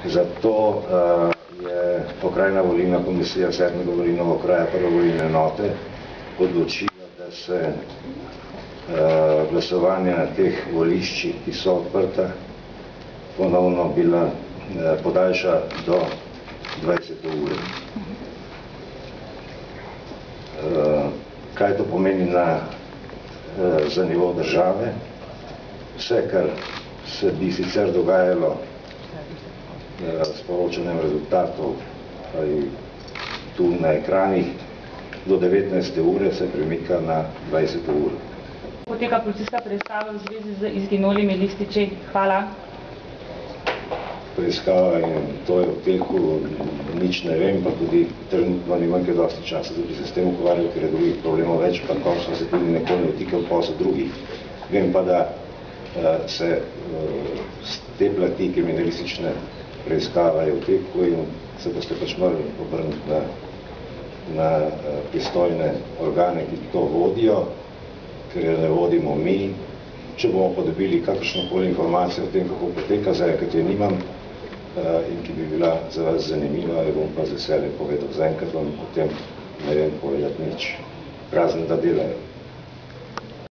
Zato je Okrajna volilna komisija 7. volilnega okraja prve volilne enote odločila, da se glasovanja na teh voliščih, ki so odprta, ponovno bila podaljša do 20. ure. Kaj to pomeni za nivo države? Vse, kar se bi sicer dogajalo s poročanjem rezultatov ali tu na ekranih, do 19. ure se premika na 20. uro. Poteka policijska preiskava v zvezi z izginulimi lističi. Hvala. Preiskava in to je v teku, nič ne vem, pa tudi trenutno nimam kaj dosti časa, da bi se s tem ukvarjal, ker je drugih problemov več, pa končno se tudi nekoli ne vtikal posel drugih. Vem pa, da se z te plati kriminalistične preiskava je v teku in se boste pač morali obrniti na pristojne organe, ki to vodijo, ker je ne vodimo mi. Če bomo pa dobili kakršnokoli informacijo o tem, kako poteka, zaenkrat je nimam in ki bi bila za vas zanimiva, jo bom pa z veseljem povedal. Zaenkrat vam o tem ne vem povedati nič, razen da delajo.